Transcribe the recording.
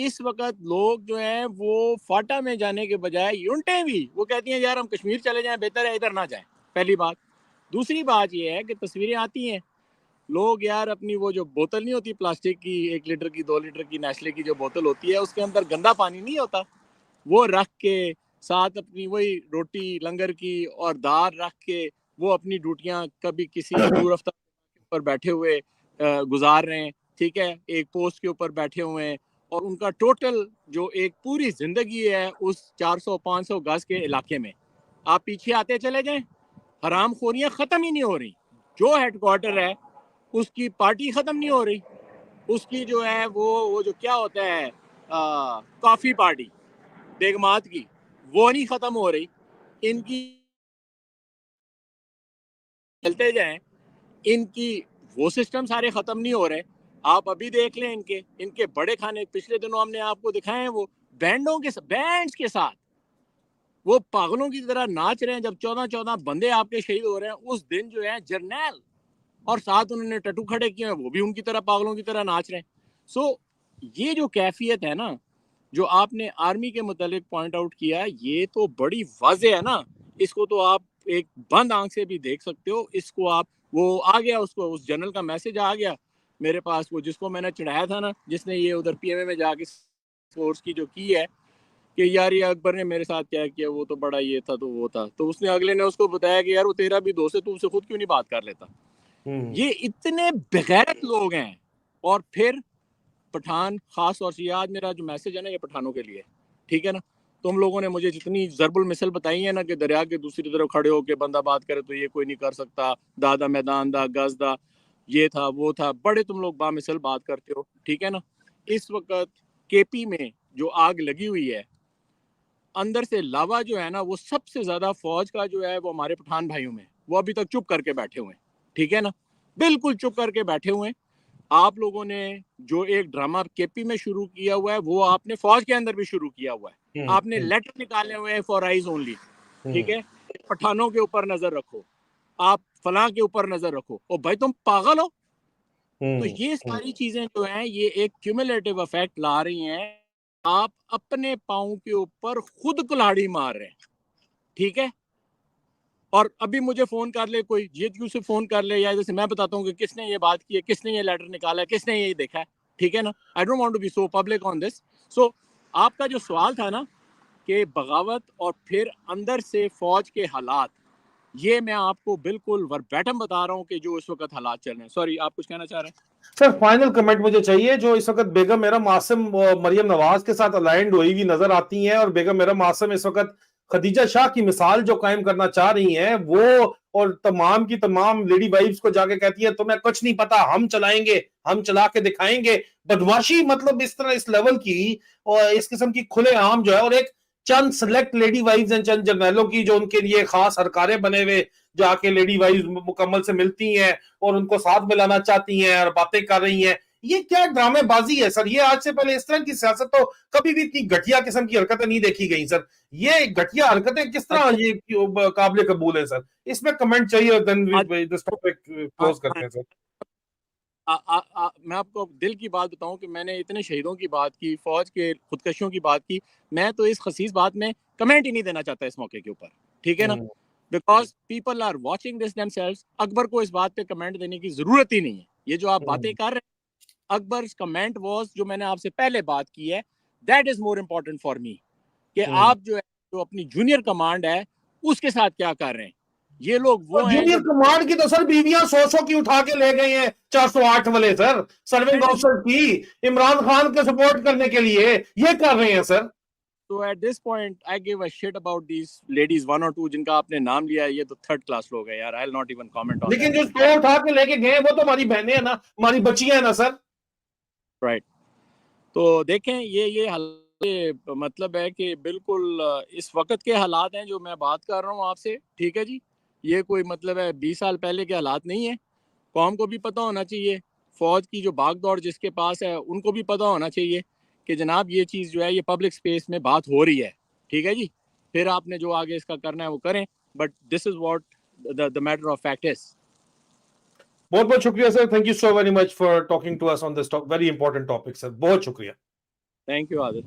اس وقت لوگ جو ہیں وہ فاٹا میں جانے کے بجائے یونٹیں بھی وہ کہتی ہیں یار ہم کشمیر چلے جائیں، بہتر ہے ادھر نہ جائیں. پہلی بات. دوسری بات یہ ہے کہ تصویریں آتی ہیں لوگ یار اپنی وہ جو بوتل نہیں ہوتی پلاسٹک کی 1 لیٹر کی 2 لیٹر کی نیسلے کی جو بوتل ہوتی ہے اس کے اندر گندا پانی نہیں ہوتا، وہ رکھ کے ساتھ اپنی وہی روٹی لنگر کی اور دال رکھ کے وہ اپنی ڈیوٹیاں کبھی کسی دور افتادہ کے اوپر بیٹھے ہوئے گزار رہے ہیں. ٹھیک ہے، ایک پوسٹ کے اوپر بیٹھے ہوئے ہیں اور ان کا ٹوٹل جو ایک پوری زندگی ہے اس 400-500 گز کے علاقے میں. آپ پیچھے آتے چلے جائیں، حرام خوریاں ختم ہی نہیں ہو رہی. جو ہیڈ کوارٹر ہے اس کی پارٹی ختم نہیں ہو رہی، اس کی جو ہے وہ جو کیا ہوتا ہے کافی پارٹی بیگمات کی وہ نہیں ختم ہو رہی. ان کی چلتے جائیں، ان کی وہ سسٹم سارے ختم نہیں ہو رہے. آپ ابھی دیکھ لیں ان کے بڑے کھانے پچھلے دنوں ہم نے آپ کو دکھائے ہیں، وہ بینڈز کے ساتھ وہ پاگلوں کی طرح ناچ رہے ہیں. جب 14 بندے آپ کے شہید ہو رہے ہیں اس دن جو ہے جرنیل اور ساتھ انہوں نے ٹٹو کھڑے کیے ہیں وہ بھی ان کی طرح پاگلوں کی طرح ناچ رہے ہیں. سو یہ جو کیفیت ہے نا جو آپ نے آرمی کے متعلق پوائنٹ آؤٹ کیا یہ تو بڑی واضح ہے نا. اس کو تو آپ ایک بند آنکھ سے بھی دیکھ سکتے ہو. اس کو آپ وہ آ گیا اس جنرل کا میسج آ گیا میرے پاس، وہ جس کو میں نے چڑھایا تھا نا، جس نے یہ ادھر پی ایم اے میں جا کے فورس کی جو کی ہے کہ یار یہ اکبر نے میرے ساتھ کیا کیا، وہ تو بڑا یہ تھا تو وہ تھا. تو اس نے اگلے نے اس کو بتایا کہ یار وہ تیرا بھی دوست ہے، تو اسے خود کیوں نہیں بات کر لیتا. یہ اتنے بغیرت لوگ ہیں. اور پھر پٹھان خاص طور سے آج میرا جو میسج ہے نا یہ پٹھانوں کے لیے، ٹھیک ہے نا. تم لوگوں نے مجھے جتنی ضرب المثل بتائی ہے نا کہ دریا کے دوسری طرف کھڑے ہو کے بندہ بات کرے تو یہ کوئی نہیں کر سکتا، دادا میدان دا گز دا یہ تھا وہ تھا، بڑے تم لوگ بامثل بات کرتے ہو، ٹھیک ہے نا. اس وقت کے پی میں جو آگ لگی ہوئی ہے اندر سے لاوا جو ہے نا وہ سب سے زیادہ فوج کا جو ہے وہ ہمارے پٹھان بھائیوں میں، وہ ابھی تک چپ کر کے بیٹھے ہوئے ہیں، ٹھیک ہے نا، بالکل چپ کر کے بیٹھے ہوئے ہیں. آپ لوگوں نے جو ایک ڈرامہ کے پی میں شروع کیا ہوا ہے وہ آپ نے فوج کے اندر بھی شروع کیا ہوا ہے. آپ نے لیٹر نکالے ہوئے ہیں فار آئیز اونلی، ٹھیک ہے. پٹھانوں کے اوپر نظر رکھو، آپ فلاں کے اوپر نظر رکھو. او بھائی تم پاگل ہو. تو یہ ساری چیزیں جو ہیں یہ ایک کیومولیٹو افیکٹ لا رہی ہیں. آپ اپنے پاؤں کے اوپر خود کلاڑی مار رہے ہیں، ٹھیک ہے. اور ابھی مجھے فون کر لے کوئی، جے کیو سے فون کر لے، یا جیسے میں بتاتا ہوں کہ کس نے یہ بات کی ہے، کس نے یہ لیٹر نکالا ہے، کس نے یہ دیکھا ہے، ٹھیک ہے نا. I don't want to be so public on this. So آپ کا جو سوال تھا نا کہ بغاوت اور پھر اندر سے فوج کے حالات، یہ میں آپ کو بالکل وربیٹم بتا رہا ہوں کہ جو اس وقت حالات چل رہے ہیں. سوری آپ کچھ کہنا چاہ رہے ہیں؟ سر فائنل کمنٹ مجھے چاہیے. جو اس وقت بیگم میرم معصم مریم نواز کے ساتھ الائنڈ ہوئی ہوئی نظر آتی ہیں، اور بیگم میرم معصم اس وقت خدیجہ شاہ کی مثال جو قائم کرنا چاہ رہی ہیں وہ، اور تمام کی تمام لیڈی وائفز کو جا کے کہتی ہیں تمہیں کچھ نہیں پتا، ہم چلائیں گے، ہم چلا کے دکھائیں گے. بدماشی مطلب اس طرح اس لیول کی اور اس قسم کی کھلے عام جو ہے، اور ایک چند سلیکٹ لیڈی وائفز ہیں، چند جرنیلوں کی جو ان کے لیے خاص ہرکارے بنے ہوئے جا کے لیڈی وائفز مکمل سے ملتی ہیں اور ان کو ساتھ ملانا چاہتی ہیں اور باتیں کر رہی ہیں. یہ کیا ڈرامے بازی ہے سر؟ یہ آج سے پہلے اس طرح کی سیاست تو کبھی بھی اتنی گھٹیا قسم کی حرکتیں نہیں دیکھی گئی سر. یہ گھٹیا حرکتیں کس طرح یہ قابل قبول ہے سر؟ اس میں کمنٹ چاہیے اور دین دس ٹاپک کلوز کرتے ہیں سر. میں آپ کو دل کی بات بتاؤں کہ میں نے اتنے شہیدوں کی بات کی، فوج کے خودکشیوں کی بات کی، میں تو اس خسیس بات میں کمنٹ ہی نہیں دینا چاہتا اس موقع کے اوپر، ٹھیک ہے نا. Because people are watching this themselves. Akbar کو اس بات پہ کمنٹ دینے کی ضرورت ہی نہیں ہے. یہ جو آپ باتیں کر رہے ہیں، اکبر's کمنٹ واز جو میں نے آپ سے پہلے بات کی ہے، that is more important for me, کہ آپ جو ہے جو اپنی جونیئر کمانڈ ہے اس کے ساتھ کیا کر رہے ہیں. یہ لوگ وہ ہیں جونیئر کمانڈ کی تو سر بیویاں 100 کی اٹھا کے لے گئے ہیں 408 والے سر، سرونگ آفیسر کی عمران خان کو سپورٹ کرنے کے لیے یہ کر رہے ہیں سر. تو at this point I give a shit about these ladies 1 اور 2 جن کا آپ نے نام لیا ہے. یہ تو تھرڈ کلاس لوگ ہیں یار. I will not even comment on لیکن جو تو اٹھا کے لے کے گئے وہ تو ہماری بہنیں ہیں نا، ہماری بچیاں ہیں نا سر. رائٹ. تو دیکھیں یہ مطلب ہے کہ بالکل اس وقت کے حالات ہیں جو میں بات کر رہا ہوں آپ سے، ٹھیک ہے جی. یہ کوئی مطلب ہے 20 سال پہلے کے حالات نہیں ہیں. قوم کو بھی پتہ ہونا چاہیے، فوج کی جو بھاگ دوڑ جس کے پاس ہے ان کو بھی پتہ ہونا چاہیے کہ جناب یہ چیز جو ہے یہ پبلک سپیس میں بات ہو رہی ہے، ٹھیک ہے جی. پھر آپ نے جو آگے اس کا کرنا ہے وہ کریں، but this is what the matter of fact is. بہت بہت شکریہ sir. Thank you so very much for talking to us on this very important topic sir. بہت شکریہ. Thank you Adil.